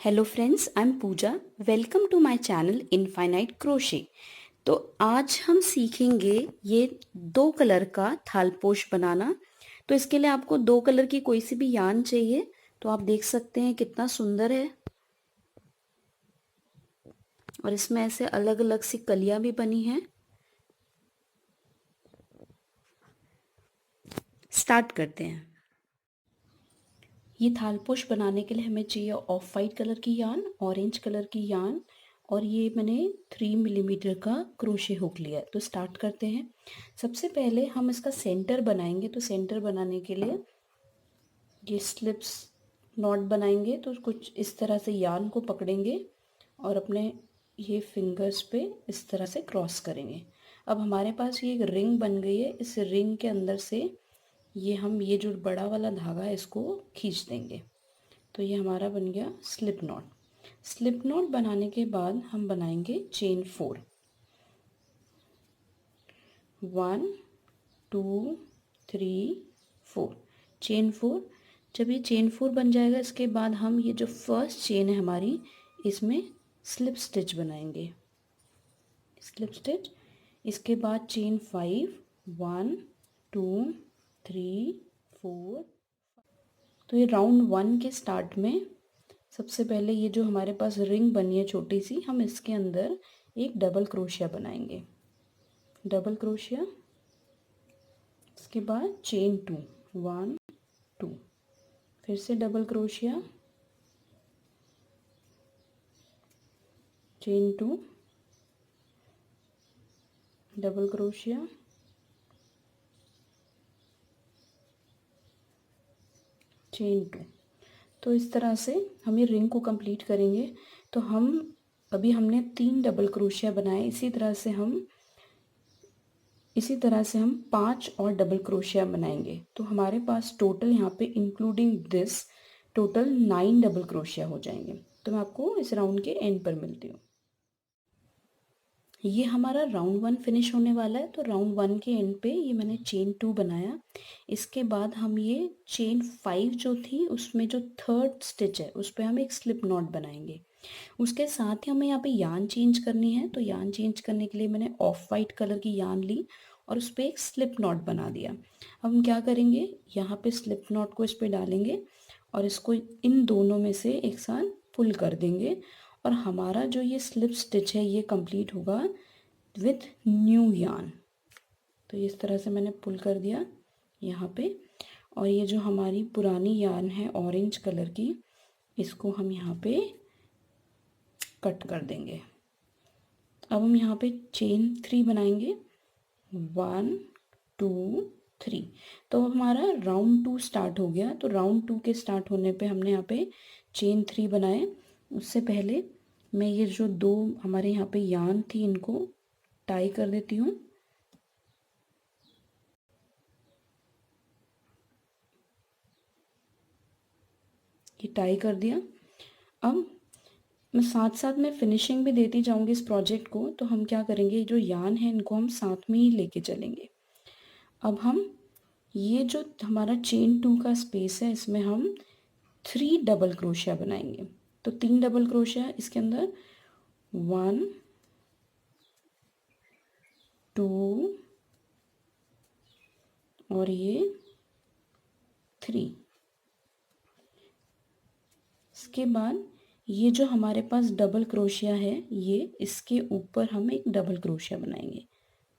Hello friends, I am Pooja. Welcome to my channel Infinite Crochet. तो आज हम सीखेंगे ये दो कलर का थालपोश बनाना। तो इसके लिए आपको दो कलर की कोई सी भी यान चाहिए। तो आप देख सकते हैं कितना सुंदर है और इसमें ऐसे अलग अलग सी कलियां भी बनी हैं। स्टार्ट करते हैं। ये थालपोश बनाने के लिए हमें चाहिए ऑफ वाइट कलर की यान, ऑरेंज कलर की यान, और ये मैंने 3 मिलीमीटर का क्रोशे हुक लिया है। तो स्टार्ट करते हैं। सबसे पहले हम इसका सेंटर बनाएंगे। तो सेंटर बनाने के लिए ये स्लिप्स नॉट बनाएंगे। तो कुछ इस तरह से यान को पकड़ेंगे और अपने ये फिंगर्स पे इस तरह से क्रॉस करेंगे। अब हमारे पास ये एक रिंग बन गई है। इस रिंग के अंदर से ये जो बड़ा वाला धागा है इसको खींच देंगे। तो ये हमारा बन गया स्लिप नॉट। स्लिप नॉट बनाने के बाद हम बनाएंगे चेन 4। 1 2 3 4 चेन 4। जब ये चेन 4 बन जाएगा इसके बाद हम ये जो फर्स्ट चेन है हमारी इसमें स्लिप स्टिच बनाएंगे। Slip stitch. इसके बाद चेन 5 1 2 3 4। तो ये राउंड 1 के स्टार्ट में सबसे पहले ये जो हमारे पास रिंग बनी है छोटी सी, हम इसके अंदर एक डबल क्रोशिया बनाएंगे। Double crochet. इसके बाद चेन 2 1 2। फिर से double crochet, chain 2, double crochet, chain 2। तो इस तरह से हम ये रिंग को कंप्लीट करेंगे। तो अभी हमने 3 डबल क्रोशिया बनाए। इसी तरह से हम 5 और डबल क्रोशिया बनाएंगे। तो हमारे पास टोटल यहाँ पे including this total 9 double crochet हो जाएंगे। तो मैं आपको इस राउंड के एंड पर मिलती हूँ। ये हमारा राउंड 1 फिनिश होने वाला है। तो राउंड 1 के एंड पे ये मैंने चेन 2 बनाया। इसके बाद हम ये चेन 5 जो थी उसमें जो थर्ड स्टिच है उस पर हम एक स्लिप नॉट बनाएंगे। उसके साथ ही हमें यहाँ पे यान चेंज करनी है। तो यान चेंज करने के लिए मैंने ऑफ वाइट कलर की यान ली और उस पर एक स्लिप नॉट बना दिया। अब हम क्या करेंगे, यहाँ पे स्लिप नॉट को इस पर डालेंगे और इसको इन दोनों में से एक साथ पुल कर देंगे और हमारा जो ये स्लिप स्टिच है ये कंप्लीट होगा विथ न्यू यान। तो इस तरह से मैंने पुल कर दिया यहाँ पे, और ये जो हमारी पुरानी यान है ऑरेंज कलर की इसको हम यहाँ पे कट कर देंगे। अब हम यहाँ पे चेन 3 बनाएंगे। 1 2 3। तो हमारा राउंड 2 स्टार्ट हो गया। तो राउंड 2 के स्टार्ट होने पे हमने यहाँ पे चेन 3 बनाए। उससे पहले मैं ये जो दो हमारे यहाँ पे यान थी इनको टाई कर देती हूँ। ये टाई कर दिया। अब मैं साथ साथ में फिनिशिंग भी देती जाऊंगी इस प्रोजेक्ट को। तो हम क्या करेंगे, जो यान है इनको हम साथ में ही लेके चलेंगे। अब हम ये जो हमारा चेन 2 का स्पेस है इसमें हम 3 डबल क्रोशिया बनाएंगे। तो 3 डबल क्रोशिया इसके अंदर 1 2 और ये 3। इसके बाद ये जो हमारे पास डबल क्रोशिया है ये इसके ऊपर हम एक डबल क्रोशिया बनाएंगे।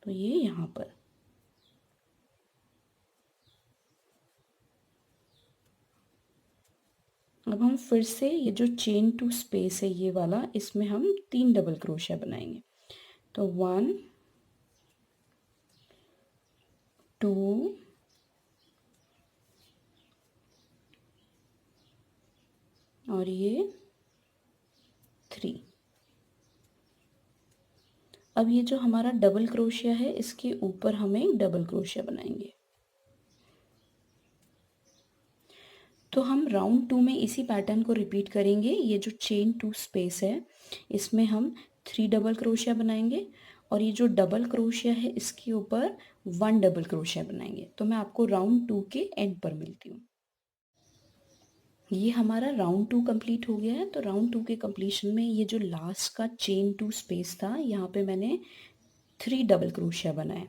तो ये यहाँ पर। अब हम फिर से ये जो चेन 2 स्पेस है ये वाला इसमें हम 3 डबल क्रोशिया बनाएंगे। तो 1 2 और ये 3। अब ये जो हमारा डबल क्रोशिया है इसके ऊपर हम एक डबल क्रोशिया बनाएंगे। तो हम राउंड 2 में इसी पैटर्न को रिपीट करेंगे। ये जो चेन 2 स्पेस है इसमें हम 3 डबल क्रोशिया बनाएंगे और ये जो डबल क्रोशिया है इसके ऊपर 1 डबल क्रोशिया बनाएंगे। तो मैं आपको राउंड 2 के एंड पर मिलती हूँ। ये हमारा राउंड 2 कंप्लीट हो गया है। तो राउंड 2 के कंप्लीशन में ये जो लास्ट का चेन 2 स्पेस था, यहाँ पे मैंने 3 डबल क्रोशिया बनाए।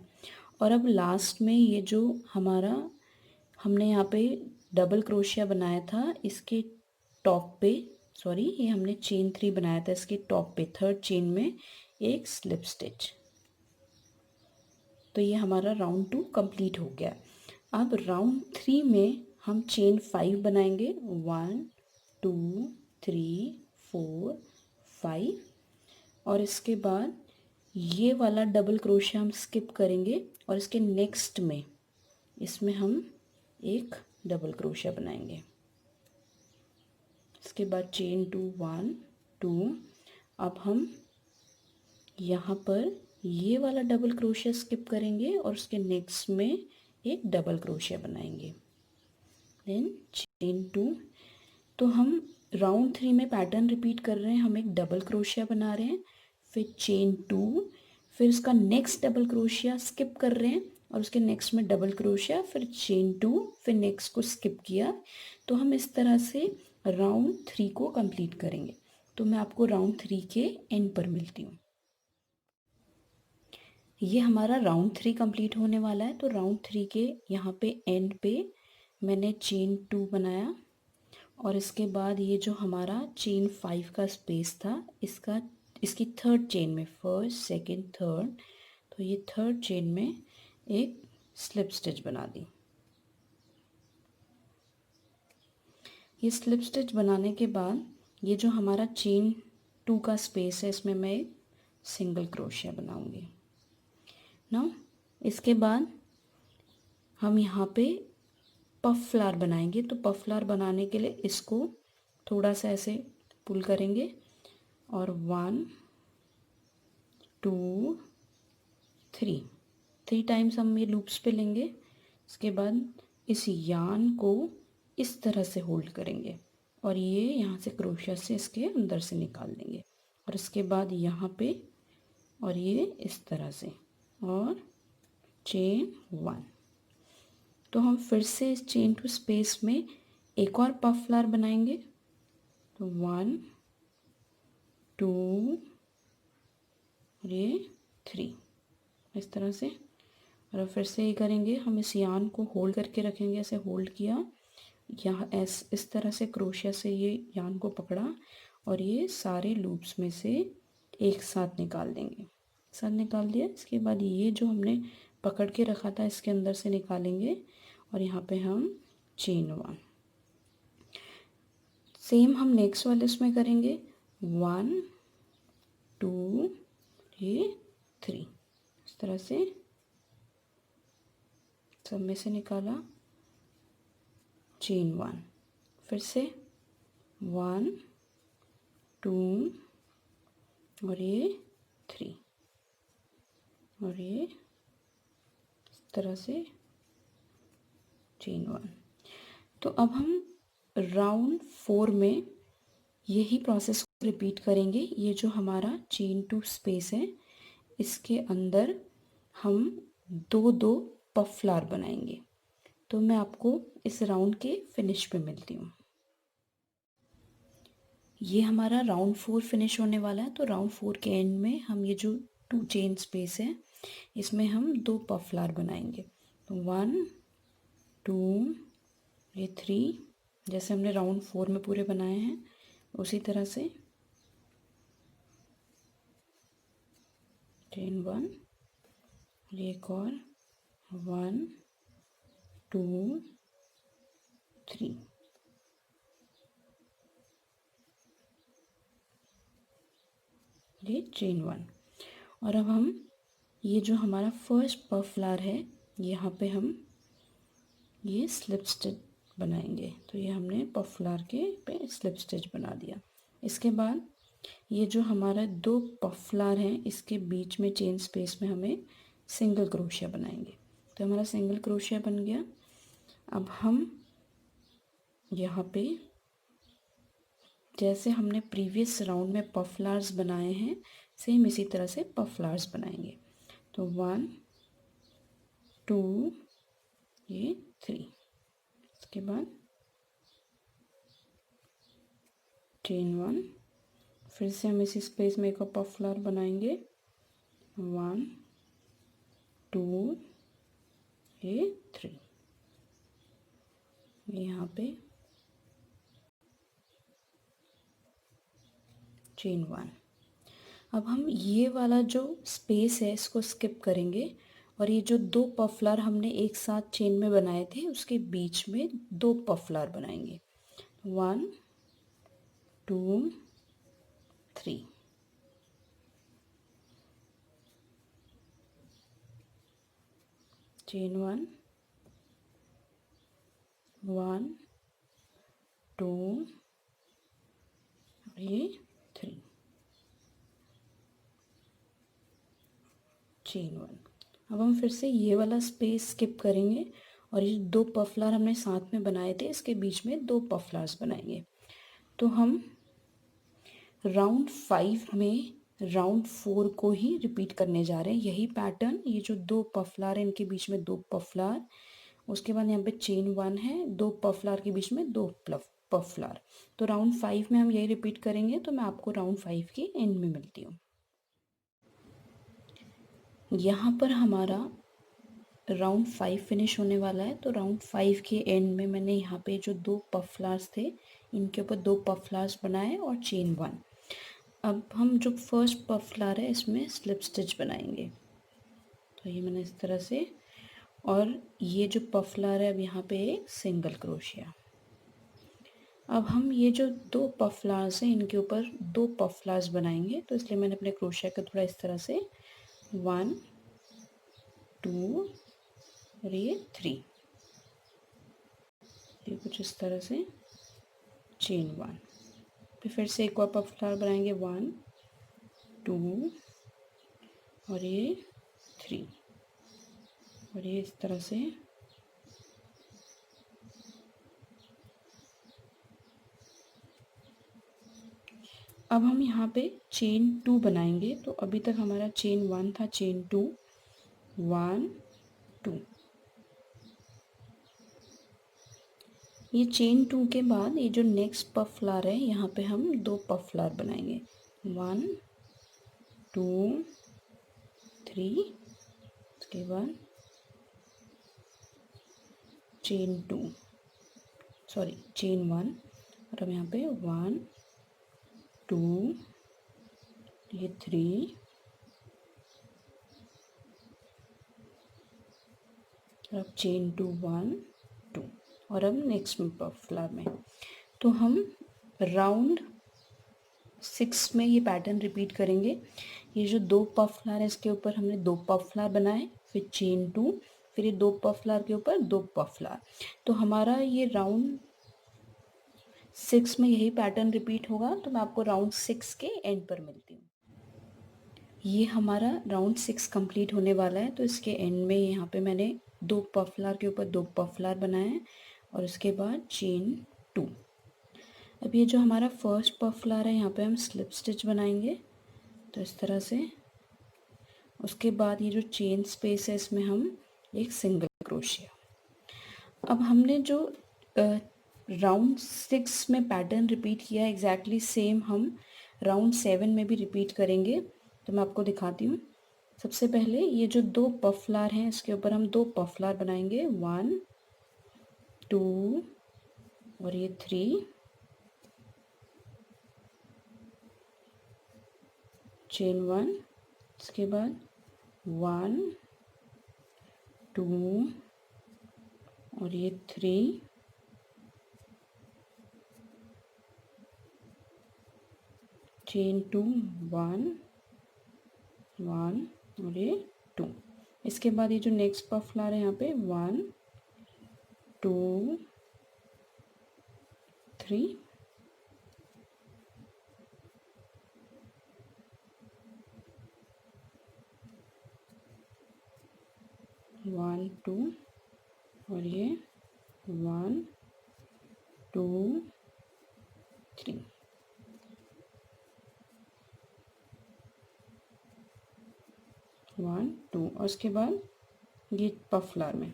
और अब लास्ट में ये जो हमारा हमने यहाँ पे डबल क्रोशिया बनाया था, इसके टॉप पे, सॉरी, ये हमने चेन 3 बनाया था, इसके टॉप पे थर्ड चेन में एक स्लिप स्टिच। तो ये हमारा राउंड 2 कंप्लीट हो गया। अब राउंड 3 में हम चेन 5 बनाएंगे, 1 2 3 4 5। और इसके बाद ये वाला डबल क्रोशिया हम स्किप करेंगे और इसके नेक्स्ट में इसमें हम एक डबल क्रोशिया बनाएंगे। इसके बाद चेन 2 1 2। अब हम यहाँ पर ये वाला डबल क्रोशिया स्किप करेंगे और उसके नेक्स्ट में एक डबल क्रोशिया बनाएंगे, देन चेन 2। तो हम राउंड 3 में पैटर्न रिपीट कर रहे हैं। हम एक डबल क्रोशिया बना रहे हैं, फिर चेन 2, फिर उसका नेक्स्ट डबल क्रोशिया स्किप कर रहे हैं और उसके नेक्स्ट में डबल क्रोशिया, फिर चेन 2, फिर नेक्स्ट को स्किप किया। तो हम इस तरह से राउंड 3 को कंप्लीट करेंगे। तो मैं आपको राउंड 3 के एंड पर मिलती हूँ। ये हमारा राउंड 3 कंप्लीट होने वाला है। तो राउंड 3 के यहाँ पे एंड पे मैंने चेन 2 बनाया और इसके बाद ये जो हमारा चेन 5 का स्पेस था, इसकी थर्ड चेन में, फर्स्ट सेकंड थर्ड, तो ये थर्ड चेन में एक स्लिप स्टिच बना दी। ये स्लिप स्टिच बनाने के बाद ये जो हमारा चेन 2 का स्पेस है, इसमें मैं एक सिंगल क्रोशिया बनाऊंगी ना। इसके बाद हम यहाँ पे पफ फ्लावर बनाएंगे। तो पफ फ्लावर बनाने के लिए इसको थोड़ा सा ऐसे पुल करेंगे और 1 2 3 टाइम्स हम ये लूप्स पे लेंगे। इसके बाद इस यार्न को इस तरह से होल्ड करेंगे और ये यहाँ से क्रोशिया से इसके अंदर से निकाल देंगे और इसके बाद यहाँ पे और ये इस तरह से और चेन 1। तो हम फिर से इस चेन 2 स्पेस में एक और पफ फ्लावर बनाएंगे। तो 1 2 और ये 3 इस तरह से। और फिर से ये करेंगे, हम इस यार्न को होल्ड करके रखेंगे, ऐसे होल्ड किया, यहाँ इस तरह से क्रोशिया से ये यार्न को पकड़ा और ये सारे लूप्स में से एक साथ निकाल देंगे। साथ निकाल दिया। इसके बाद ये जो हमने पकड़ के रखा था इसके अंदर से निकालेंगे और यहाँ पे हम चेन 1। सेम हम नेक्स्ट वाले इसमें करेंगे, 1 2 ये 3 इस तरह से सब में से निकाला, चेन 1, फिर से 1 2 और ये 3 और ये इस तरह से चेन 1। तो अब हम राउंड 4 में यही प्रोसेस रिपीट करेंगे। ये जो हमारा चेन 2 स्पेस है, इसके अंदर हम 2 पफ फ्लावर बनाएंगे। तो मैं आपको इस राउंड के फिनिश पे मिलती हूँ। ये हमारा राउंड 4 फिनिश होने वाला है। तो राउंड 4 के एंड में हम ये जो 2 चेन स्पेस है, इसमें हम 2 पफ फ्लावर बनाएंगे। तो 1 2 ये 3, जैसे हमने राउंड 4 में पूरे बनाए हैं उसी तरह से चेन 1, एक और 1 2 3 ये चेन 1। और अब हम ये जो हमारा फर्स्ट पफ फ्लावर है, यहाँ पे हम ये स्लिप स्टिच बनाएंगे। तो ये हमने पफ फ्लावर के पे स्लिप स्टिच बना दिया। इसके बाद ये जो हमारा 2 पफ फ्लावर हैं, इसके बीच में चेन स्पेस में हमें सिंगल क्रोशिया बनाएंगे। तो हमारा सिंगल क्रोशिया बन गया। अब हम यहाँ पे जैसे हमने प्रीवियस राउंड में पफ फ्लावर्स बनाए हैं, सेम इसी तरह से पफ फ्लावर्स बनाएंगे। तो 1 2 ये 3, इसके बाद चेन 1, फिर से हम इसी स्पेस में एक और पफ फ्लावर बनाएंगे, 1 2 ये 3, यहाँ पे चेन 1। अब हम ये वाला जो स्पेस है इसको स्किप करेंगे और ये जो 2 पफ फ्लावर हमने एक साथ चेन में बनाए थे उसके बीच में 2 पफ फ्लावर बनाएंगे, 1 2 3। चेन 1 1 2 ये 3, चेन 1। अब हम फिर से ये वाला स्पेस स्किप करेंगे और ये 2 पफ फ्लावर हमने साथ में बनाए थे इसके बीच में 2 पफ फ्लावर्स बनाएंगे। तो हम राउंड 5 में राउंड 4 को ही रिपीट करने जा रहे हैं, यही पैटर्न। ये जो 2 पफ फ्लावर है इनके बीच में 2 पफ फ्लावर, उसके बाद यहाँ पे चेन 1 है, 2 पफ फ्लावर के बीच में 2 पफ फ्लावर। तो राउंड 5 में हम यही रिपीट करेंगे। तो मैं आपको राउंड 5 के एंड में मिलती हूँ। यहाँ पर हमारा राउंड 5 फिनिश होने वाला है। तो राउंड 5 के एंड में मैंने यहाँ पे जो 2 पफ फ्लावर्स थे इनके ऊपर 2 पफ फ्लावर्स बनाए और चेन 1। अब हम जो फर्स्ट पफ फ्लावर है इसमें स्लिप स्टिच बनाएंगे। तो ये मैंने इस तरह से, और ये जो पफ फ्लावर है अब यहाँ पे एक सिंगल क्रोशिया। अब हम ये जो 2 पफ फ्लावर्स हैं इनके ऊपर 2 पफ फ्लावर्स बनाएंगे। तो इसलिए मैंने अपने क्रोशिया को थोड़ा इस तरह से 1 2 और ये 3, ये कुछ इस तरह से चेन 1। फिर से एक और पफ फ्लावर बनाएंगे, 1 2 और ये 3, और ये इस तरह से अब हम यहाँ पे चेन 2 बनाएंगे। तो अभी तक हमारा चेन 1 था, चेन 2 1 2। ये चेन 2 के बाद ये जो नेक्स्ट पफ फ्लावर है यहाँ पे हम 2 पफ फ्लावर बनाएंगे, 1 2 3, उसके बाद चेन 2 सॉरी चेन 1, और अब यहाँ पे 1 2 ये 3, अब चेन 2 1 2, और अब नेक्स्ट पफ फ्लावर में। तो हम राउंड 6 में ये पैटर्न रिपीट करेंगे। ये जो 2 पफ फ्लावर है इसके ऊपर हमने 2 पफ फ्लावर बनाए, फिर चेन 2, फिर ये 2 पफ फ्लावर के ऊपर 2 पफ फ्लावर। तो हमारा ये राउंड 6 में यही पैटर्न रिपीट होगा। तो मैं आपको राउंड 6 के एंड पर मिलती हूँ। ये हमारा राउंड 6 कंप्लीट होने वाला है। तो इसके एंड में यहाँ पे मैंने 2 पफ फ्लावर के ऊपर 2 पफ फ्लावर बनाए हैं और उसके बाद चेन 2। अब ये जो हमारा फर्स्ट पफ फ्लावर है यहाँ पे हम स्लिप स्टिच बनाएंगे, तो इस तरह से। उसके बाद ये जो चेन स्पेस है इसमें हम एक सिंगल क्रोशिया। अब हमने जो राउंड 6 में पैटर्न रिपीट किया एग्जैक्टली सेम हम राउंड 7 में भी रिपीट करेंगे। तो मैं आपको दिखाती हूँ। सबसे पहले ये जो 2 पफ फ्लावर हैं इसके ऊपर हम 2 पफ फ्लावर बनाएंगे, 1 2 और ये 3, चेन 1, इसके बाद 1 2 और ये 3, चेन 2 1 1 और ये 2। इसके बाद ये जो नेक्स्ट पफ फ्लावर है यहाँ पे 1 2 3, 1 2 और ये 1 2 3, 1 2, और उसके बाद ये पफ फ्लावर में।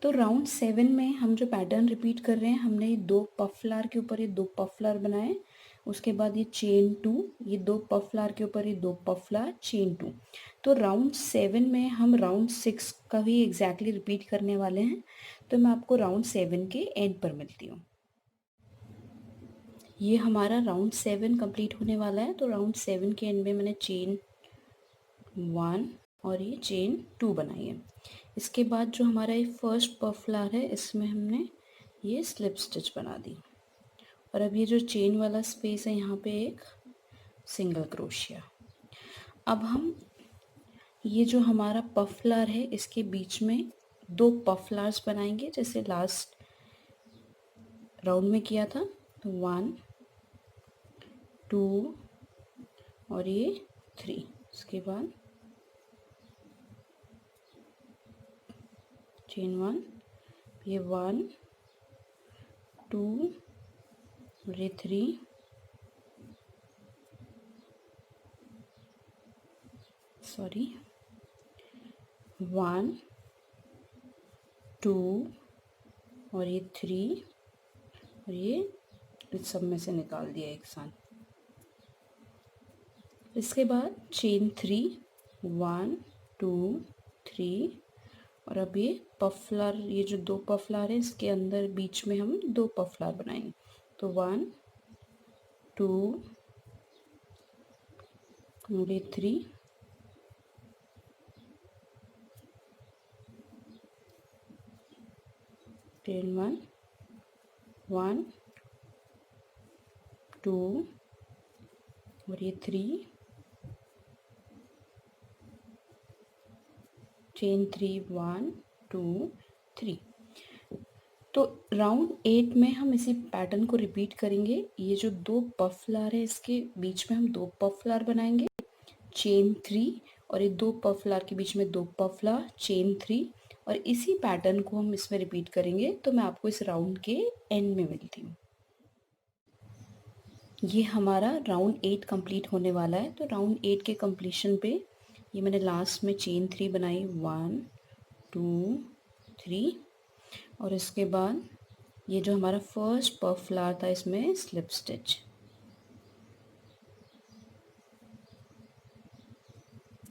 तो राउंड 7 में हम जो पैटर्न रिपीट कर रहे हैं, हमने ये 2 पफ फ्लावर के ऊपर ये 2 पफ फ्लावर बनाए, उसके बाद ये चेन 2, ये 2 पफ फ्लावर के ऊपर ये 2 पफ फ्लावर, चेन 2। तो राउंड 7 में हम राउंड 6 का भी एग्जैक्टली रिपीट करने वाले हैं। तो मैं आपको राउंड 7 के एंड पर मिलती हूँ। ये हमारा राउंड 7 कंप्लीट होने वाला है। तो राउंड 7 के एंड में मैंने चेन 1 और ये चेन 2 बनाई है। इसके बाद जो हमारा ये फर्स्ट पफ फ्लावर है, इसमें हमने ये स्लिप स्टिच बना दी, और अब ये जो चेन वाला स्पेस है, यहाँ पे एक सिंगल क्रोशिया। अब हम ये जो हमारा पफ फ्लावर है, इसके बीच में 2 पफ फ्लावर्स बनाएंगे, जैसे लास्ट राउंड में किया था। तो 1 2 और ये 3। इसके बाद चेन 1, ये 1 2 और ये 3, सॉरी 1 2 और ये 3 और ये इस सब में से निकाल दिया एक साथ। इसके बाद चेन 3, 1 2 3, और अब ये पफ फ्लावर, ये जो 2 पफ फ्लावर है, इसके अंदर बीच में हम 2 पफ फ्लावर बनाएंगे। तो 1 2 और ये 3, चेन 1 1 2 और ये 3, चेन 3 1 2 3। तो राउंड 8 में हम इसी पैटर्न को रिपीट करेंगे। ये जो 2 पफ फ्लावर है, इसके बीच में हम 2 पफ फ्लावर बनाएंगे, चेन 3, और ये 2 पफ फ्लावर के बीच में 2 पफ फ्लावर, चेन 3, और इसी पैटर्न को हम इसमें रिपीट करेंगे। तो मैं आपको इस राउंड के एंड में मिलती हूँ। ये हमारा राउंड 8 कंप्लीट होने वाला है। तो राउंड 8 के कंप्लीशन पे ये मैंने लास्ट में चेन 3 बनाई, 1 2 3, और इसके बाद ये जो हमारा फर्स्ट पफ फ्लावर था, इसमें स्लिप स्टिच।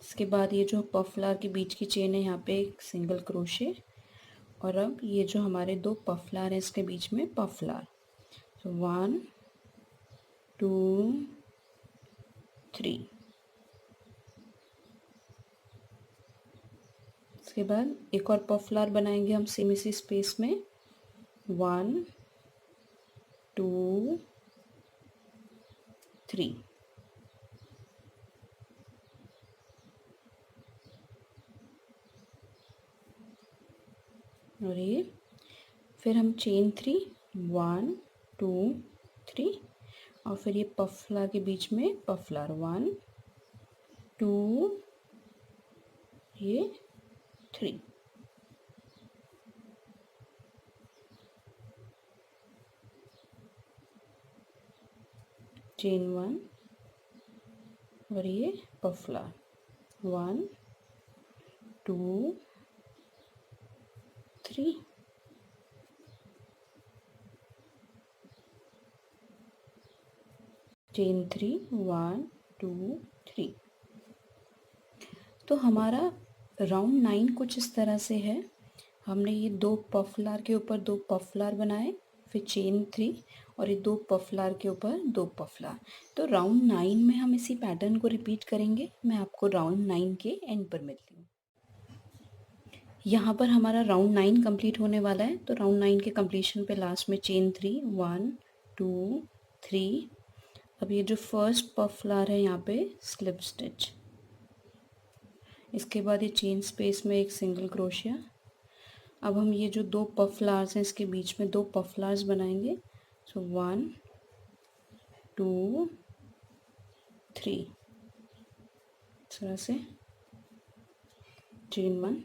इसके बाद ये जो पफ फ्लावर के बीच की चेन है, यहाँ पे एक सिंगल क्रोशे, और अब ये जो हमारे 2 पफ फ्लावर है, इसके बीच में पफ फ्लावर। तो 1 2 3। इसके बाद एक और पफ फ्लावर बनाएंगे हम सेम इसी स्पेस में, 1 2 3। और ये फिर हम चेन 3 1 2 3, और फिर ये पफ फ्लावर के बीच में पफ फ्लावर 1 2 ये 3। चेन 1 और ये पफ फ्लावर 1 2 3। चेन 3 1 2 3। तो हमारा राउंड 9 कुछ इस तरह से है। हमने ये 2 पफ फ्लावर के ऊपर 2 पफ फ्लावर बनाए, फिर चेन 3, और ये 2 पफ फ्लावर के ऊपर 2 पफ फ्लावर। तो राउंड 9 में हम इसी पैटर्न को रिपीट करेंगे। मैं आपको राउंड 9 के एंड पर मिलती हूँ। यहाँ पर हमारा राउंड 9 कंप्लीट होने वाला है। तो राउंड 9 के कंप्लीशन पे लास्ट में चेन 3 1 2 3। अब ये जो फर्स्ट पफ फ्लावर है, यहाँ पे स्लिप स्टिच। इसके बाद ये चेन स्पेस में एक सिंगल क्रोशिया। अब हम ये जो 2 पफ फ्लावर्स हैं, इसके बीच में 2 पफ फ्लावर्स बनाएंगे। सो 1 2 3, इस तरह से चेन 1,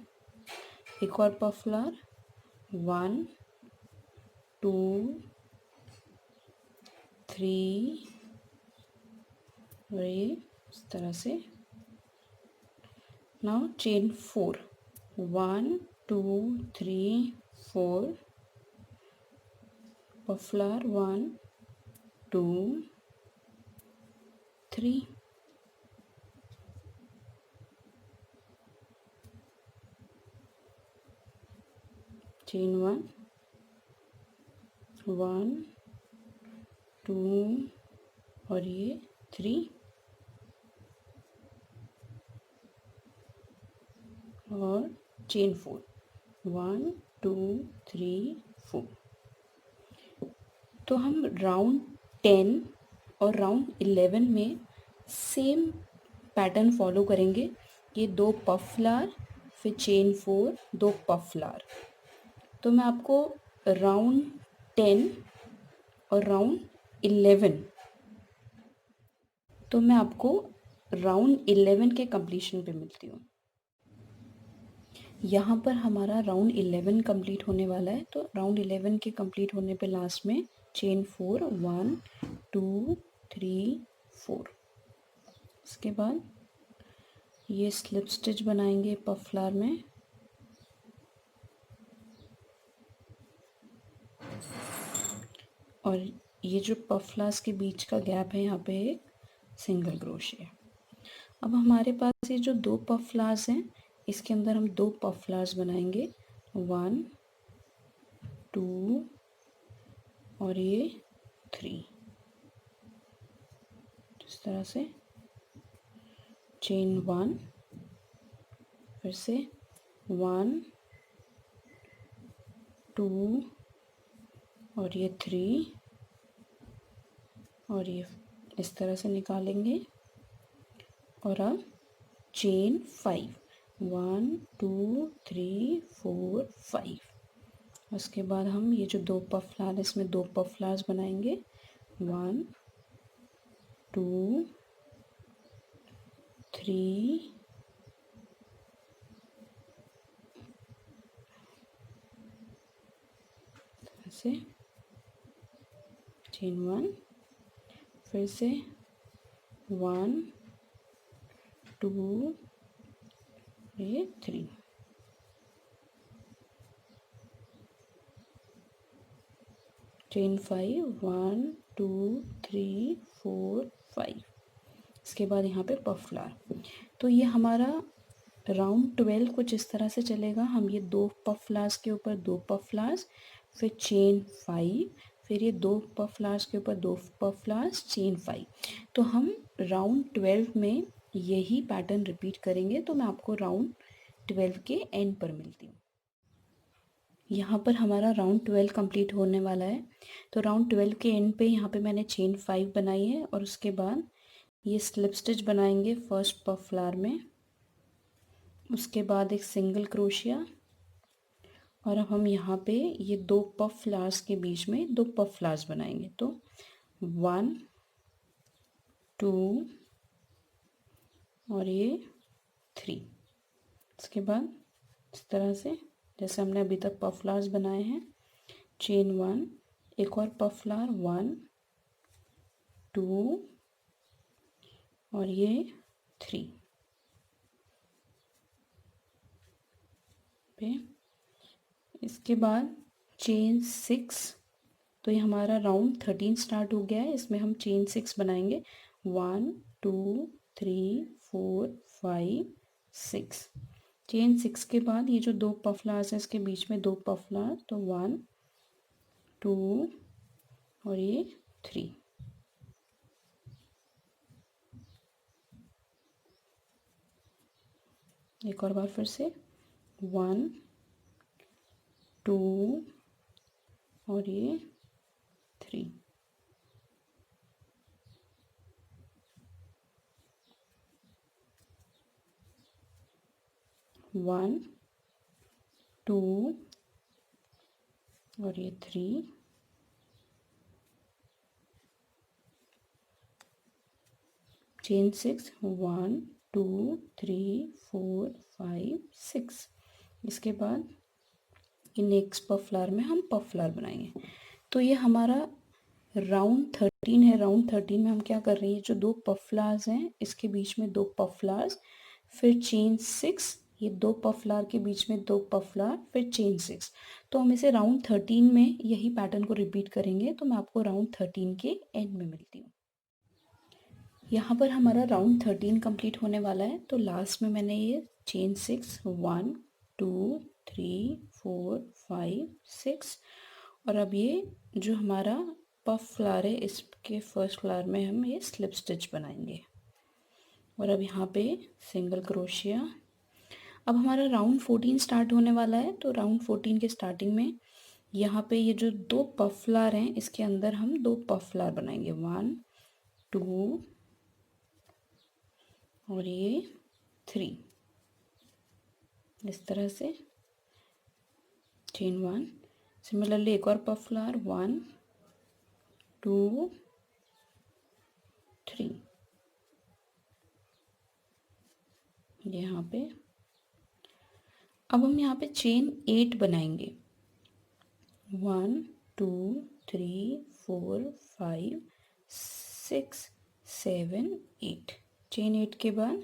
एक और पफ फ्लावर 1 2 3, और ये इस तरह से। Now chain 4 1 2 3 4 puff flower, 1 2 3 chain 1 1 2 और ये 3 और चेन 4 1 2 3 4। तो हम राउंड 10 और राउंड 11 में सेम पैटर्न फॉलो करेंगे। ये 2 पफ फ्लावर, फिर चेन 4, 2 पफ फ्लावर। तो मैं आपको राउंड 10 और राउंड 11 तो मैं आपको राउंड 11 के कंप्लीशन पे मिलती हूँ। यहाँ पर हमारा राउंड 11 कंप्लीट होने वाला है। तो राउंड 11 के कंप्लीट होने पे लास्ट में चेन 4 1 2 3 4। इसके बाद ये स्लिप स्टिच बनाएंगे पफ फ्लावर में। और ये जो पफ फ्लावर्स के बीच का गैप है, यहाँ पे एक सिंगल क्रोशे। अब हमारे पास ये जो 2 पफ फ्लावर्स हैं, इसके अंदर हम 2 पफ फ्लावर्स बनाएंगे, 1 2 और ये 3। इस तरह से चेन 1, फिर से 1 2 और ये 3 और ये इस तरह से निकालेंगे। और अब चेन 5 1 2 3 4 5। उसके बाद हम ये जो 2 पफ फ्लावर, इसमें 2 पफ फ्लावर्स बनाएंगे, 1 2 3 से चेन 1, फिर से 1 2 ये 3। चेन 5 1 2 3 4 5। इसके बाद यहाँ पे पफ फ्लावर। तो ये हमारा राउंड 12 कुछ इस तरह से चलेगा। हम ये 2 पफ फ्लावर्स के ऊपर 2 पफ फ्लावर्स, फिर चेन 5, फिर ये 2 पफ फ्लावर्स के ऊपर 2 पफ फ्लावर्स, चेन 5। तो हम राउंड 12 में यही पैटर्न रिपीट करेंगे। तो मैं आपको राउंड 12 के एंड पर मिलती हूँ। यहाँ पर हमारा राउंड 12 कंप्लीट होने वाला है। तो राउंड 12 के एंड पे यहाँ पे मैंने चेन 5 बनाई है और उसके बाद ये स्लिप स्टिच बनाएंगे फर्स्ट पफ फ्लावर में। उसके बाद एक सिंगल क्रोशिया। और अब हम यहाँ पे ये 2 पफ फ्लावर्स के बीच में 2 पफ फ्लावर्स बनाएंगे। तो 1 2 और ये 3। इसके बाद इस तरह से जैसे हमने अभी तक पफ फ्लावर्स बनाए हैं, चेन 1, एक और पफ फ्लावर, 1 2 और ये 3 पे। इसके बाद चेन 6। तो ये हमारा राउंड 13 स्टार्ट हो गया है। इसमें हम चेन 6 बनाएंगे, 1 2 3 4 5 6। चेन 6 के बाद ये जो 2 पफ फ्लावर्स हैं, इसके बीच में 2 पफ फ्लावर, तो 1 2 और ये 3। एक और बार फिर से 1 2 और ये 3। वन 2 और ये 3। चेन 6 1 2 3 4 5 6। इसके बाद ये नेक्स्ट पफ फ्लावर में हम पफ फ्लावर बनाएंगे। तो ये हमारा राउंड 13 है। राउंड 13 में हम क्या कर रहे हैं, जो 2 पफ फ्लावर्स हैं इसके बीच में 2 पफ फ्लावर्स, फिर चेन 6, ये 2 पफ फ्लावर के बीच में 2 पफ फ्लावर, फिर चेन 6। तो हम इसे राउंड 13 में यही पैटर्न को रिपीट करेंगे। तो मैं आपको राउंड 13 के एंड में मिलती हूँ। यहाँ पर हमारा राउंड 13 कंप्लीट होने वाला है। तो लास्ट में मैंने ये चेन 6 1 2 3 4 5 6 और अब ये जो हमारा पफ फ्लावर है इसके फर्स्ट फ्लावर में हम ये स्लिप स्टिच बनाएंगे और अब यहाँ पे सिंगल क्रोशिया। अब हमारा राउंड 14 स्टार्ट होने वाला है। तो राउंड 14 के स्टार्टिंग में यहाँ पे ये जो 2 पफ फ्लावर हैं इसके अंदर हम 2 पफ फ्लावर बनाएंगे 1 2 और ये 3 इस तरह से चेन 1। सिमिलरली एक और पफ फ्लावर 1 2 3 यहाँ पे। अब हम यहाँ पे चेन 8 बनाएंगे 1 2 3 4 5 6 7 8। चेन 8 के बाद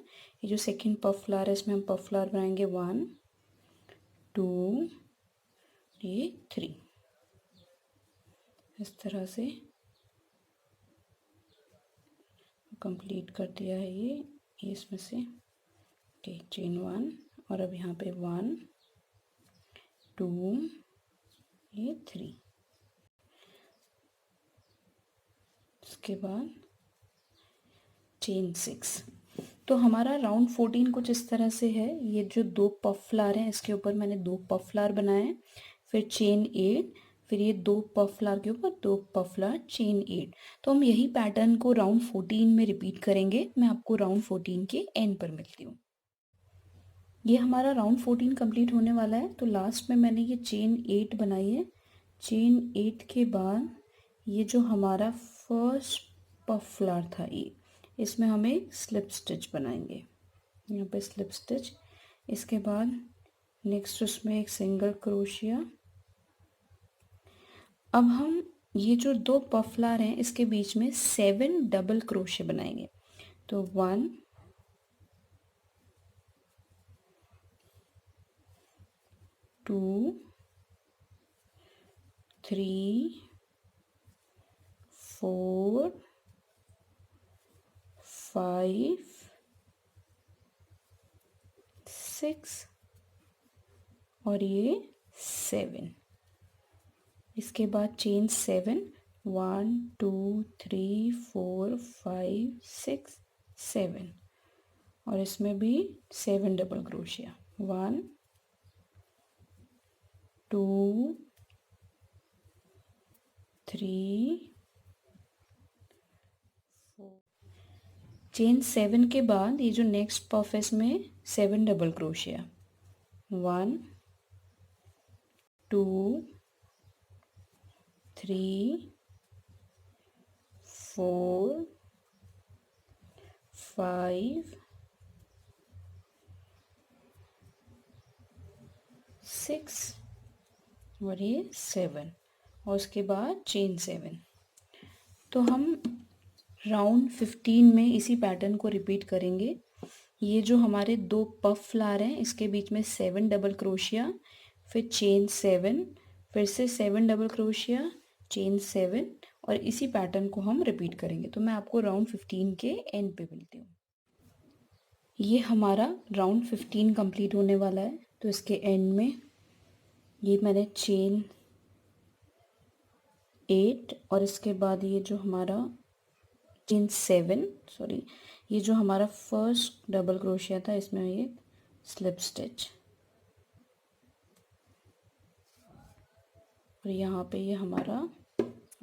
ये जो सेकंड पफ फ्लावर है इसमें हम पफ फ्लावर बनाएंगे 1 2 ये 3 इस तरह से कंप्लीट कर दिया है ये इसमें से। ओके चेन 1 और अब यहाँ पे 1 2 ये 3 उसके बाद चेन 6। तो हमारा राउंड 14 कुछ इस तरह से है। ये जो 2 पफ फ्लावर हैं इसके ऊपर मैंने 2 पफ फ्लावर बनाए, फिर चेन 8, फिर ये 2 पफ फ्लावर के ऊपर 2 पफ फ्लावर चेन 8। तो हम यही पैटर्न को राउंड 14 में रिपीट करेंगे। मैं आपको राउंड 14 के एंड पर मिलती हूँ। ये हमारा राउंड 14 कंप्लीट होने वाला है। तो लास्ट में मैंने ये चेन 8 बनाई है। चेन 8 के बाद ये जो हमारा फर्स्ट पफ फ्लावर था ये इसमें हम एक स्लिप स्टिच बनाएंगे, यहाँ पे स्लिप स्टिच। इसके बाद नेक्स्ट उसमें एक सिंगल क्रोशिया। अब हम ये जो 2 पफ फ्लावर हैं इसके बीच में 7 डबल क्रोशिया बनाएंगे। तो 1 2 3 4 5 6 और ये 7। इसके बाद चेन 7 1 2 3 4 5 6 7 और इसमें भी 7 डबल क्रोशिया 1 2 3 4। चेन 7 के बाद ये जो नेक्स्ट पफ है इसमें 7 डबल क्रोशिया 1 2 3 4 5 6 और ये 7 और उसके बाद चेन 7। तो हम राउंड 15 में इसी पैटर्न को रिपीट करेंगे। ये जो हमारे 2 पफ फ्लावर हैं इसके बीच में 7 डबल क्रोशिया, फिर चेन 7, फिर से 7 डबल क्रोशिया चेन 7 और इसी पैटर्न को हम रिपीट करेंगे। तो मैं आपको राउंड 15 के एंड पे मिलती हूँ। ये हमारा राउंड 15 कंप्लीट होने वाला है। तो इसके एंड में ये मैंने चेन 8 और इसके बाद ये जो हमारा चेन 7 सॉरी ये जो हमारा फर्स्ट डबल क्रोशिया था इसमें ये स्लिप स्टिच और यहाँ पे ये हमारा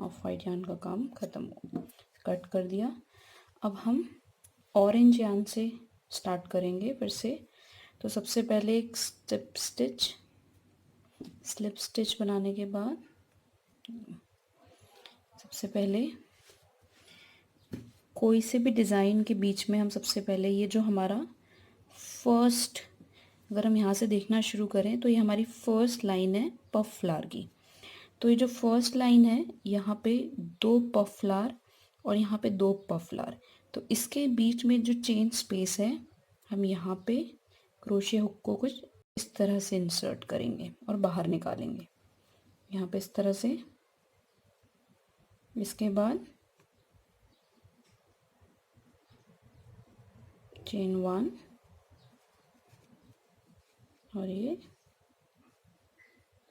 ऑफ वाइट यार्न का काम ख़त्म हो कट कर दिया। अब हम ऑरेंज यार्न से स्टार्ट करेंगे फिर से। तो सबसे पहले एक स्लिप स्टिच बनाने के बाद सबसे पहले कोई से भी डिज़ाइन के बीच में हम सबसे पहले ये जो हमारा फर्स्ट, अगर हम यहाँ से देखना शुरू करें तो ये हमारी फर्स्ट लाइन है पफ फ्लावर की। तो ये जो फर्स्ट लाइन है यहाँ पे 2 पफ फ्लावर और यहाँ पे 2 पफ फ्लावर। तो इसके बीच में जो चेन स्पेस है हम यहाँ पे क्रोशिया हुक को कुछ इस तरह से इंसर्ट करेंगे और बाहर निकालेंगे। यहाँ पे इस तरह से। इसके बाद चेन 1 और ये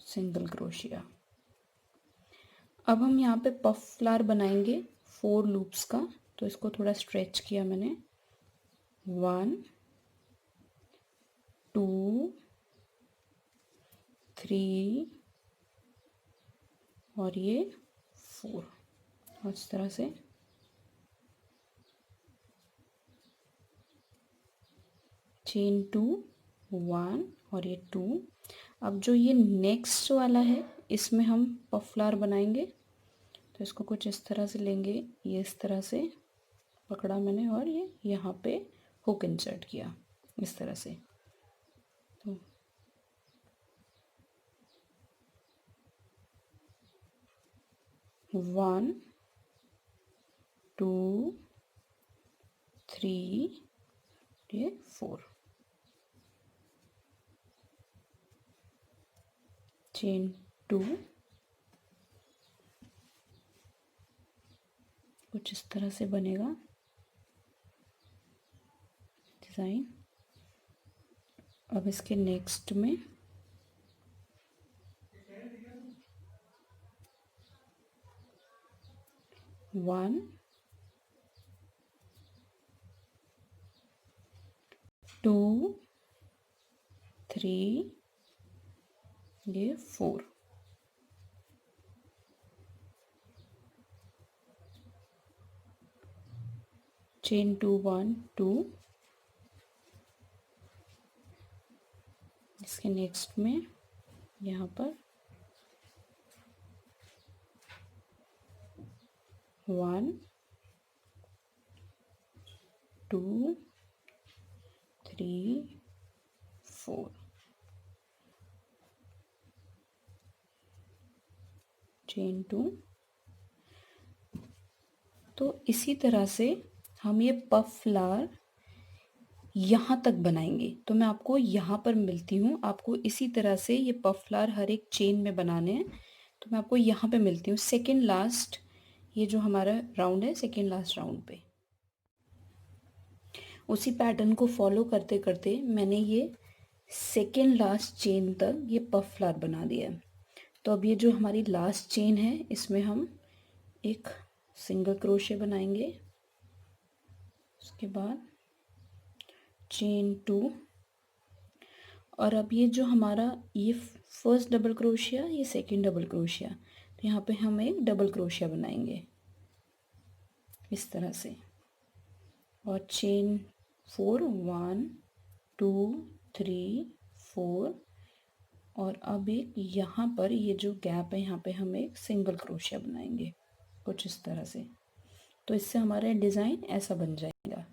सिंगल क्रोशिया। अब हम यहाँ पे पफ फ्लावर बनाएंगे 4 लूप्स का, तो इसको थोड़ा स्ट्रेच किया मैंने। 1 2 3 और ये 4 और इस तरह से चेन 2 1 और ये 2। अब जो ये नेक्स्ट वाला है इसमें हम पफ फ्लावर बनाएंगे, तो इसको कुछ इस तरह से लेंगे, ये इस तरह से पकड़ा मैंने और ये यहाँ पे हुक इंसर्ट किया इस तरह से। तो 1 2 3 ये 4 चेन 2 कुछ इस तरह से बनेगा डिज़ाइन। अब इसके नेक्स्ट में 1 2 3 ये 4 चेन 2 1 2। इसके नेक्स्ट में यहाँ पर 1 2 3 4 चेन 2। तो इसी तरह से हम ये पफ फ्लावर यहाँ तक बनाएंगे। तो मैं आपको यहाँ पर मिलती हूँ, आपको इसी तरह से ये पफ फ्लावर हर एक चेन में बनाने हैं। तो मैं आपको यहाँ पे मिलती हूँ सेकेंड लास्ट, ये जो हमारा राउंड है सेकेंड लास्ट राउंड पे। उसी पैटर्न को फॉलो करते करते मैंने ये सेकेंड लास्ट चेन तक ये पफ फ्लावर बना दिया है। तो अब ये जो हमारी लास्ट चेन है इसमें हम एक सिंगल क्रोशे बनाएंगे, उसके बाद चेन 2 और अब ये जो हमारा ये फर्स्ट डबल क्रोशिया ये सेकंड डबल क्रोशिया, तो यहाँ पे हम एक डबल क्रोशिया बनाएंगे इस तरह से और चेन 4 1 2 3 4 और अब एक यहाँ पर ये जो गैप है यहाँ पे हम एक सिंगल क्रोशिया बनाएंगे कुछ इस तरह से। तो इससे हमारा डिज़ाइन ऐसा बन जाएगा।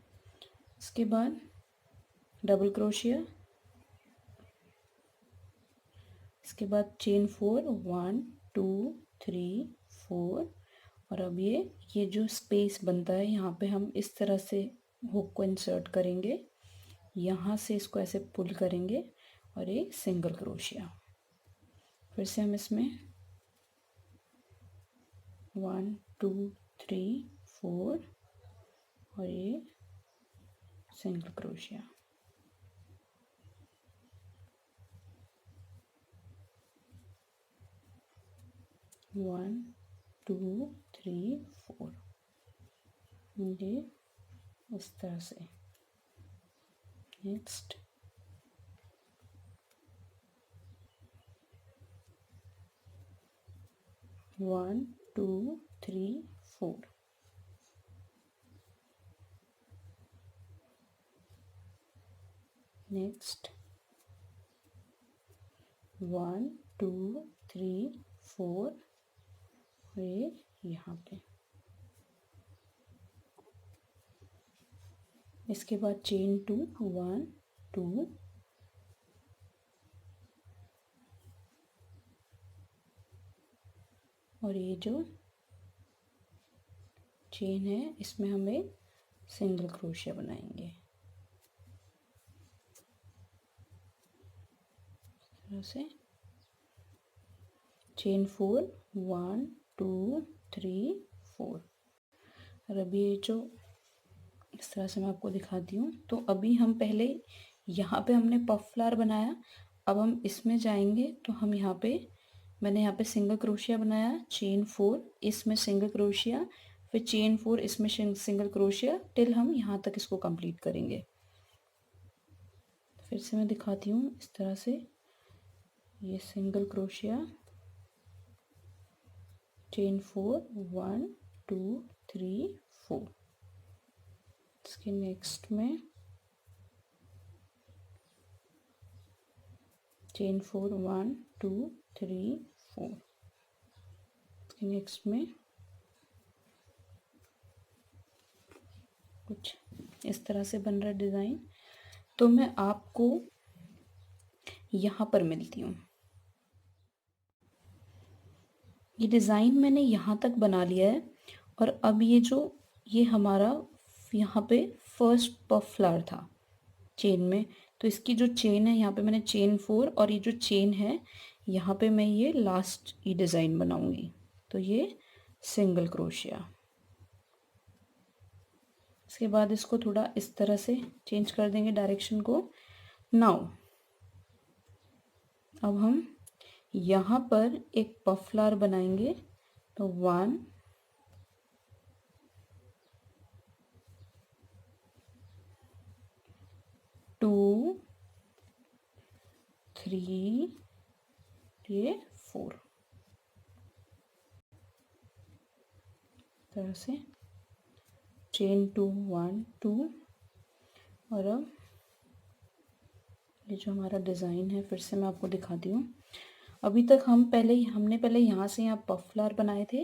इसके बाद डबल क्रोशिया, इसके बाद चेन 4 1 2 3 4 और अब ये जो स्पेस बनता है यहाँ पे हम इस तरह से हुक को इंसर्ट करेंगे, यहाँ से इसको ऐसे पुल करेंगे और एक सिंगल क्रोशिया। फिर से हम इसमें 1 2 3 4 और ये सिंगल क्रोशिया। 1 2 3 4 ये इस तरह से। नेक्स्ट 1 2 3 4 नेक्स्ट 1 2 3 4 ये यहाँ पे। इसके बाद चेन 2 1 2 और ये जो चेन है इसमें हम एक सिंगल क्रोशिया बनाएंगे इस तरह से। चेन 4, 1 2 3 4। और अभी ये जो इस तरह से मैं आपको दिखाती हूँ। तो अभी हम पहले यहाँ पे हमने पफ फ्लावर बनाया, अब हम इसमें जाएंगे तो हम यहाँ पे मैंने यहाँ पे सिंगल क्रोशिया बनाया, चेन 4, इसमें सिंगल क्रोशिया, फिर चेन 4, इसमें सिंगल क्रोशिया, टिल हम यहाँ तक इसको कंप्लीट करेंगे। फिर से मैं दिखाती हूँ इस तरह से, ये सिंगल क्रोशिया, चेन 4, 1 2 3 4। इसके नेक्स्ट में चेन 4, 1 2 3 4। इसके नेक्स्ट में कुछ इस तरह से बन रहा है डिज़ाइन। तो मैं आपको यहाँ पर मिलती हूँ। ये डिज़ाइन मैंने यहाँ तक बना लिया है, और अब ये हमारा यहाँ पे फर्स्ट पफ फ्लावर था चेन में, तो इसकी जो चेन है यहाँ पे मैंने चेन 4, और ये जो चेन है यहाँ पे मैं ये लास्ट ये डिज़ाइन बनाऊंगी। तो ये सिंगल क्रोशिया, इसके बाद इसको थोड़ा इस तरह से चेंज कर देंगे डायरेक्शन को। नाउ अब हम यहाँ पर एक पफ फ्लावर बनाएंगे। तो 1 2 3 ये 4 तरह से चेन 2 1 2। और अब ये जो हमारा डिज़ाइन है फिर से मैं आपको दिखाती हूँ। अभी तक हमने पहले यहाँ से यहाँ पफ फ्लावर बनाए थे,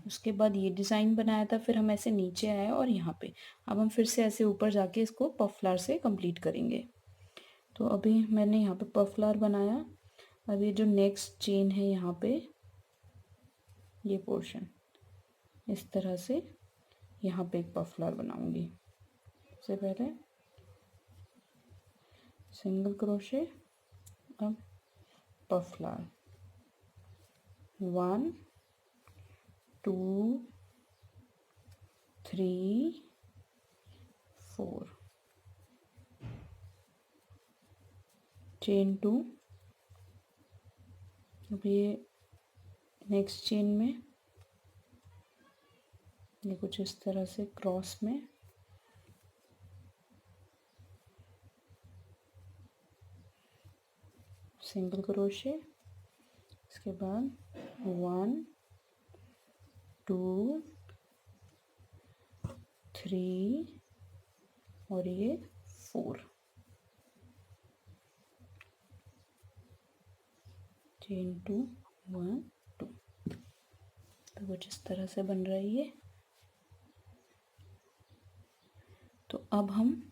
उसके बाद ये डिज़ाइन बनाया था, फिर हम ऐसे नीचे आए और यहाँ पे अब हम फिर से ऐसे ऊपर जाके इसको पफ फ्लावर से कंप्लीट करेंगे। तो अभी मैंने यहाँ पे पफ फ्लावर बनाया। अब ये जो नेक्स्ट चेन है यहाँ पे ये पोर्शन इस तरह से यहाँ पे एक पफ फ्लावर बनाऊंगी। सबसे पहले सिंगल क्रोशे, अब पफ फ्लावर 1 2 3 4, चेन 2। अब ये नेक्स्ट चेन में ये कुछ इस तरह से क्रॉस में सिंगल क्रोशे, इसके बाद 1 2 3 और ये 4, चेन 2 1 2। तो कुछ इस तरह से बन रहा है ये। तो अब हम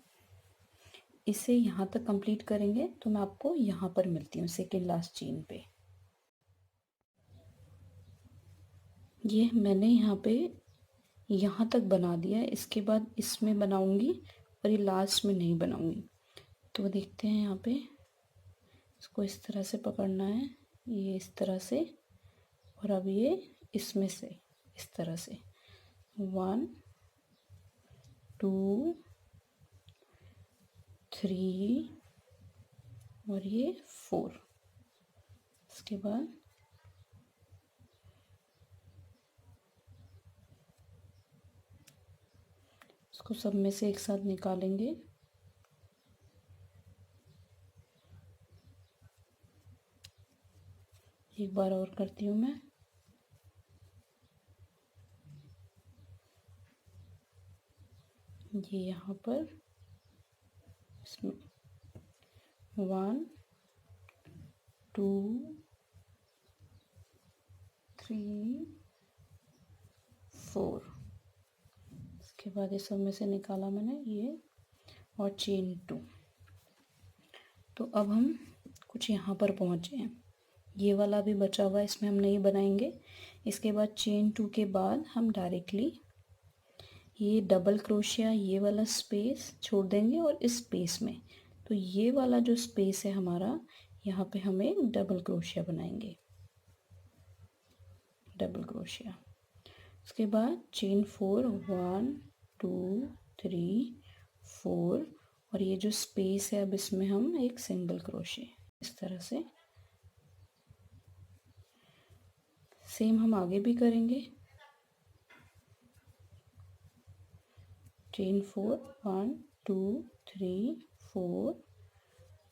इसे यहाँ तक कंप्लीट करेंगे, तो मैं आपको यहाँ पर मिलती हूँ सेकेंड लास्ट चेन पे। ये मैंने यहाँ पे यहाँ तक बना दिया है, इसके बाद इसमें बनाऊंगी और ये लास्ट में नहीं बनाऊंगी। तो देखते हैं यहाँ पे, इसको इस तरह से पकड़ना है, ये इस तरह से, और अब ये इसमें से इस तरह से 1 2 3 और ये 4। इसके बाद इसको सब में से एक साथ निकालेंगे। एक बार और करती हूँ मैं। ये यहाँ पर इसमें 1 2 3 4। इसके बाद ये सब में से निकाला मैंने ये, और चेन 2। तो अब हम कुछ यहाँ पर पहुँचे हैं, ये वाला भी बचा हुआ है, इसमें हम नहीं बनाएंगे। इसके बाद चेन 2 के बाद हम डायरेक्टली ये डबल क्रोशिया ये वाला स्पेस छोड़ देंगे, और इस स्पेस में तो ये वाला जो स्पेस है हमारा, यहाँ पे हमें डबल क्रोशिया बनाएंगे। Double crochet. उसके बाद चेन 4, 1 2 3 4, और ये जो स्पेस है अब इसमें हम एक सिंगल क्रोशे इस तरह से। सेम हम आगे भी करेंगे। चेन 4, 1 2 3 4,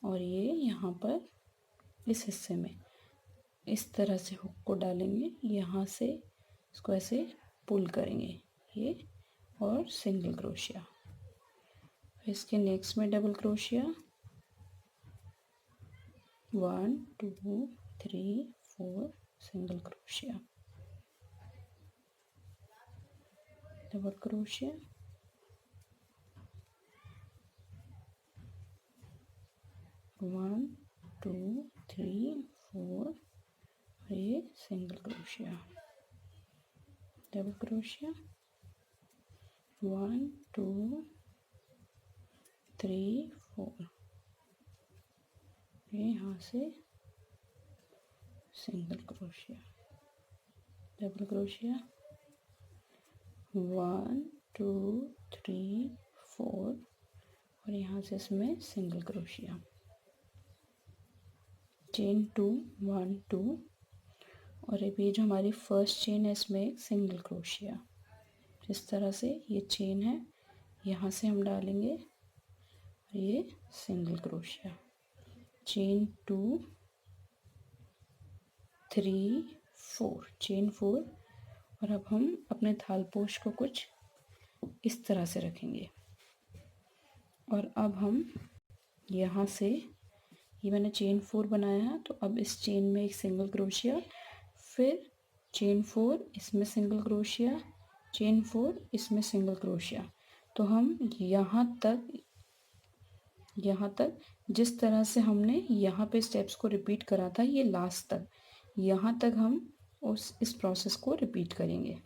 और ये यहाँ पर इस हिस्से में इस तरह से हुक को डालेंगे, यहाँ से इसको ऐसे पुल करेंगे ये, और सिंगल क्रोशिया। फिर इसके नेक्स्ट में double crochet, 1 2 3 4, single crochet, double crochet, 1 2 3 4, और ये सिंगल क्रोशिया, डबल क्रोशिया, 1 2 3 4, ये यहाँ से सिंगल क्रोशिया, डबल क्रोशिया, 1 2 3 4, और यहाँ से इसमें सिंगल क्रोशिया, चेन 2 1 2, और अब ये जो हमारी फर्स्ट चेन है इसमें एक सिंगल क्रोशिया। इस तरह से ये चेन है, यहाँ से हम डालेंगे, और ये सिंगल क्रोशिया, चेन 2 3 4, चेन 4, और अब हम अपने थालपोश को कुछ इस तरह से रखेंगे। और अब हम यहाँ से, ये मैंने चेन 4 बनाया है, तो अब इस चेन में एक सिंगल क्रोशिया, फिर चेन 4 इसमें सिंगल क्रोशिया, चेन 4 इसमें सिंगल क्रोशिया। तो हम यहाँ तक जिस तरह से हमने यहाँ पे स्टेप्स को रिपीट करा था, ये लास्ट तक, यहाँ तक हम इस प्रोसेस को रिपीट करेंगे।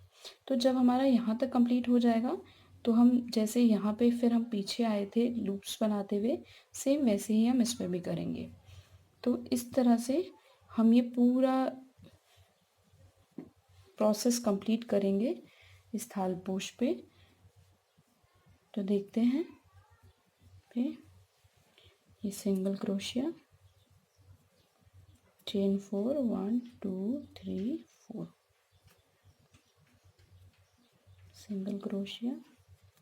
तो जब हमारा यहाँ तक कंप्लीट हो जाएगा, तो हम जैसे यहाँ पे फिर हम पीछे आए थे लूप्स बनाते हुए, सेम वैसे ही हम इसमें भी करेंगे। तो इस तरह से हम ये पूरा प्रोसेस कंप्लीट करेंगे इस थालपोश पे। तो देखते हैं फिर, ये single crochet, chain 4 1 2 3 4, single crochet,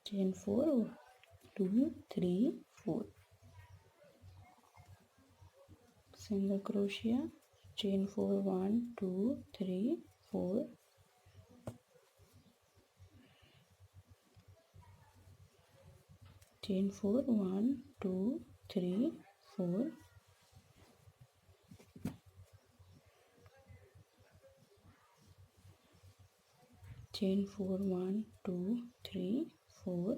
chain 4 2 3 4, single crochet, chain 4 1 2 3 4, chain 4 1 2 3 4, chain 4 1 2 3 4,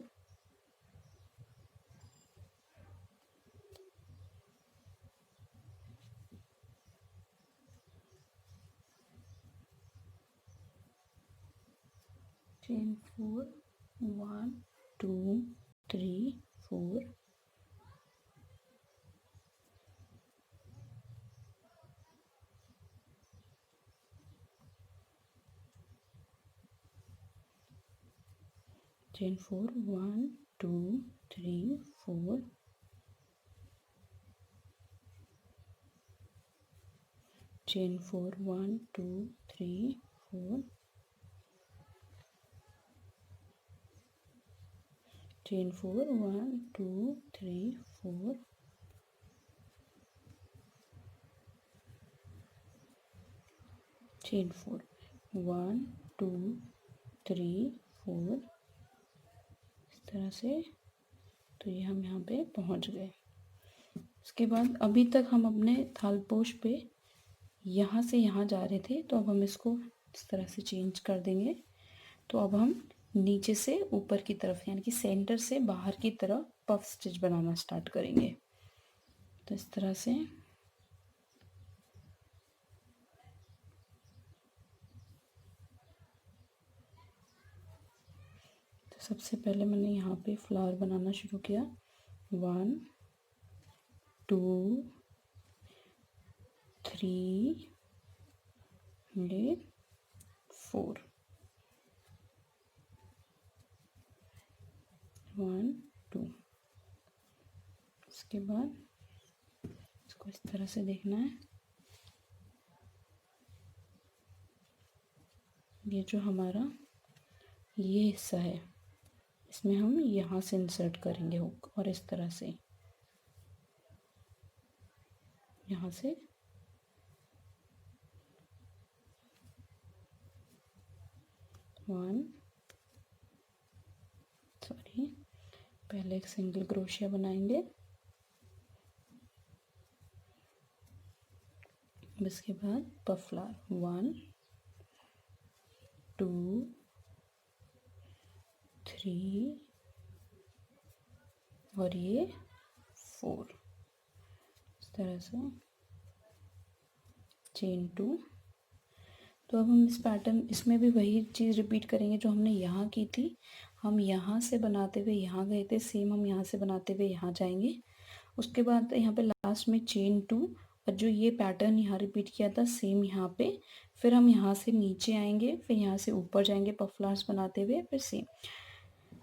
chain 4 1 2 3 4, chain 4 1 2 3 4, chain 4 1 2 3 4, chain 4 1 2 3 4, chain 4 1 2 3 4, इस तरह से। तो ये हम यहाँ पे पहुँच गए। उसके बाद अभी तक हम अपने थालपोश पे यहाँ से यहाँ जा रहे थे, तो अब हम इसको इस तरह से चेंज कर देंगे। तो अब हम नीचे से ऊपर की तरफ, यानी कि सेंटर से बाहर की तरफ पफ स्टिच बनाना स्टार्ट करेंगे। तो इस तरह से तो सबसे पहले मैंने यहाँ पे फ्लावर बनाना शुरू किया, 1 2 3 ये 4, 1 2। इसके बाद इसको इस तरह से देखना है। ये जो हमारा ये हिस्सा है इसमें हम यहाँ से इंसर्ट करेंगे हुक, और इस तरह से यहाँ से पहले एक सिंगल क्रोशिया बनाएंगे, इसके बाद पफ फ्लावर 1 2 3 और ये 4, इस तरह से चेन 2। तो अब हम इस पैटर्न इसमें भी वही चीज़ रिपीट करेंगे जो हमने यहाँ की थी। हम यहाँ से बनाते हुए यहाँ गए थे, सेम हम यहाँ से बनाते हुए यहाँ जाएंगे। उसके बाद यहाँ पे लास्ट में चेन 2, और जो ये पैटर्न यहाँ रिपीट किया था सेम यहाँ पे, फिर हम यहाँ से नीचे आएंगे, फिर यहाँ से ऊपर जाएंगे पफ फ्लावर्स बनाते हुए, फिर सेम।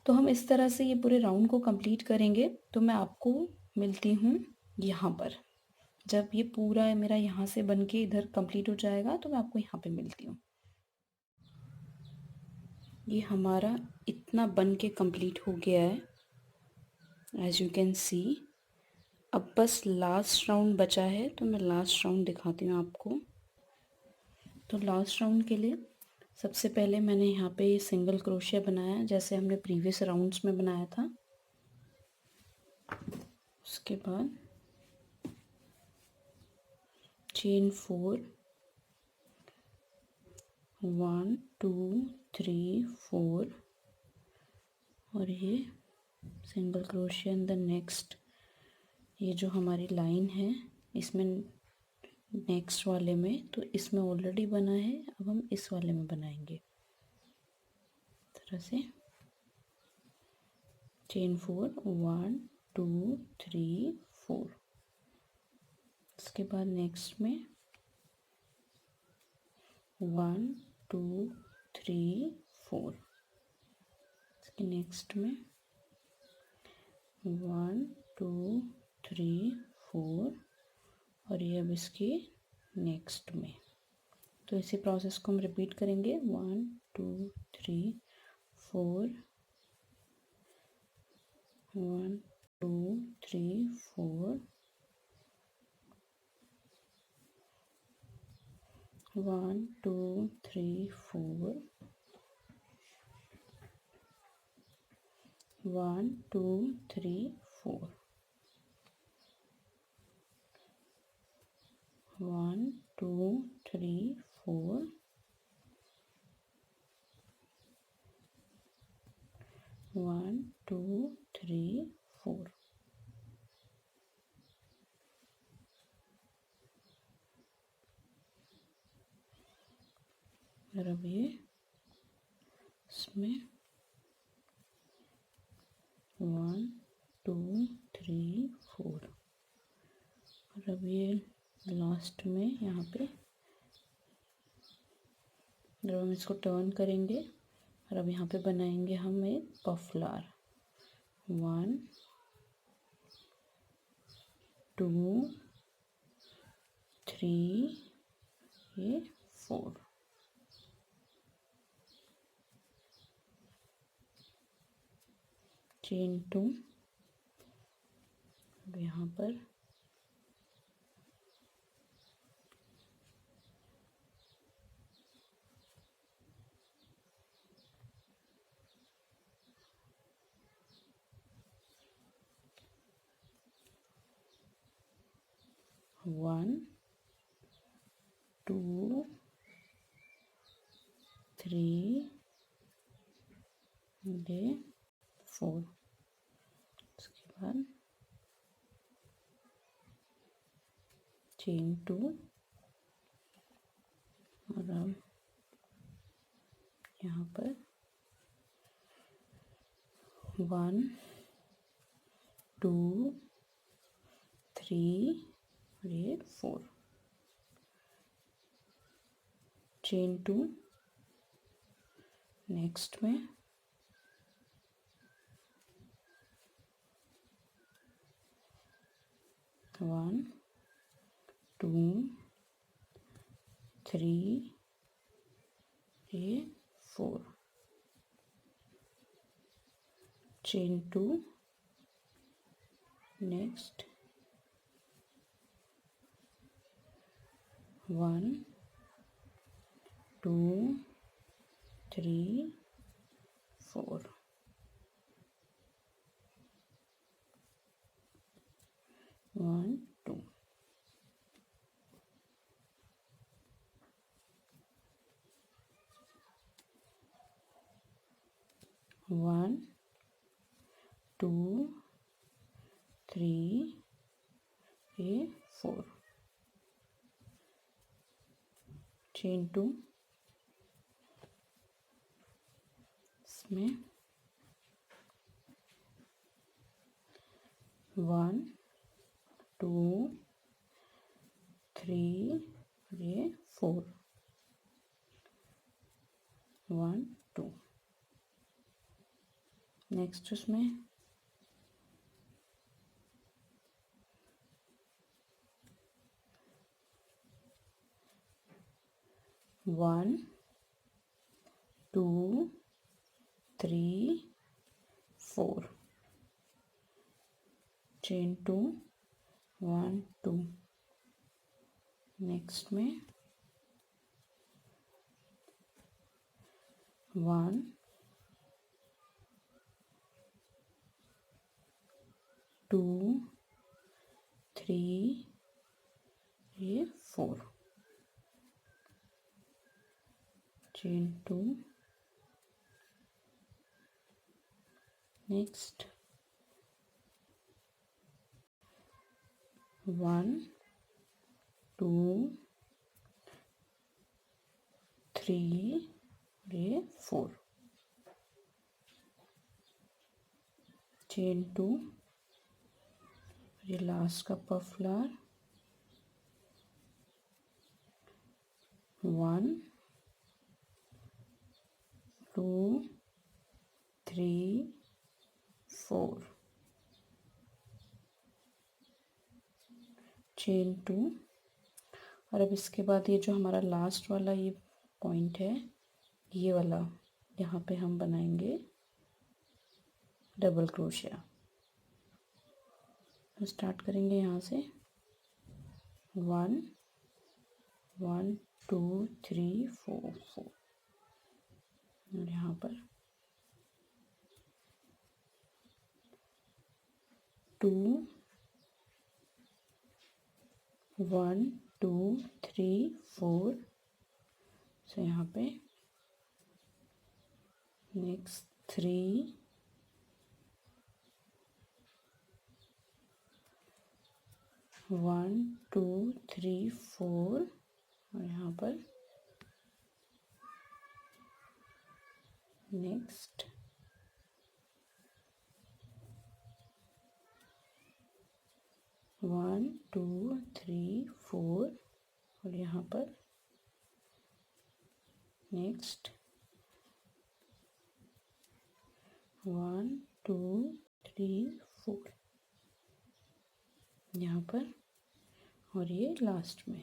तो हम इस तरह से ये पूरे राउंड को कंप्लीट करेंगे। तो मैं आपको मिलती हूँ यहाँ पर, जब ये पूरा मेरा यहाँ से बन के इधर कंप्लीट हो जाएगा तो मैं आपको यहाँ पे मिलती हूँ। ये हमारा इतना बन के कंप्लीट हो गया है, एज यू कैन सी। अब बस लास्ट राउंड बचा है, तो मैं लास्ट राउंड दिखाती हूँ आपको। तो लास्ट राउंड के लिए सबसे पहले मैंने यहाँ पे ये सिंगल क्रोशिया बनाया जैसे हमने प्रीवियस राउंड्स में बनाया था। उसके बाद चेन 4, 1 2 3 4, और ये single crochet in the next. ये जो हमारी लाइन है इसमें नेक्स्ट वाले में, तो इसमें ऑलरेडी बना है, अब हम इस वाले में बनाएंगे इस तरह से। चेन 4 1 2 3 4। इसके बाद नेक्स्ट में 1 2 3 4। इसके नेक्स्ट में 1 2 3 4, और ये अब इसके नेक्स्ट में। तो इसी प्रोसेस को हम रिपीट करेंगे 1 2 3 4, 1 2 3 4, 1 2 3 4, 1 2 3 4, 1 2 3 4, 1 2 3 4। और अब ये इसमें 1 2 3 4, और अब ये लास्ट में यहाँ पे जब हम इसको टर्न करेंगे, और अब यहाँ पे बनाएंगे हम एक पफ फ्लावर 1 2 3 ये 4। चेन 2, अब यहाँ पर 1 2 3 ये 4। उसके बाद चेन 2, और अब यहाँ पर 1 2 3 और ये 4। चेन 2, नेक्स्ट में 1 2 3 ये 4 चेन 2 नेक्स्ट 1 2 3 4 1 2 1 2 3 ये 4 चेन 2 इसमें 1 2 3 ये 4 1 2 नेक्स्ट उसमें 1 2 3 4 चेन 2 1 2 नेक्स्ट में 1 2 3 ये 4 चेन 2 नेक्स्ट 1 2 3 ये 4 चेन 2 ये लास्ट का पफ फ्लावर 1 2 3 4 चेन 2 और अब इसके बाद ये जो हमारा लास्ट वाला ये पॉइंट है ये वाला यहाँ पे हम बनाएंगे डबल क्रोशिया। तो स्टार्ट करेंगे यहाँ से 1 1 2 3 4 4 और यहाँ पर 2 1 2 3 4 से यहाँ पे नेक्स्ट 3 1 2 3 4 और यहाँ पर नेक्स्ट 1 2 3 4 और यहाँ पर नेक्स्ट 1 2 3 4 यहाँ पर और ये लास्ट में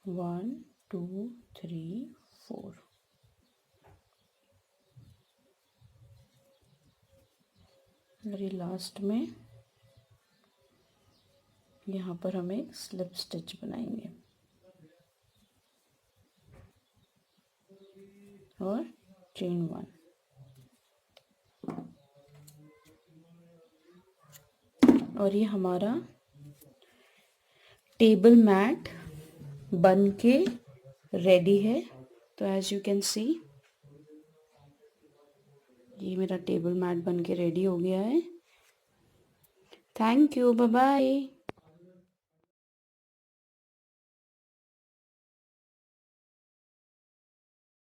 1 2 3 4 और ये लास्ट में यहाँ पर हम एक स्लिप स्टिच बनाएंगे और चेन 1 और ये हमारा टेबल मैट बन के रेडी है। तो एज यू कैन सी ये मेरा टेबल मैट बन के रेडी हो गया है। Thank you, bye bye.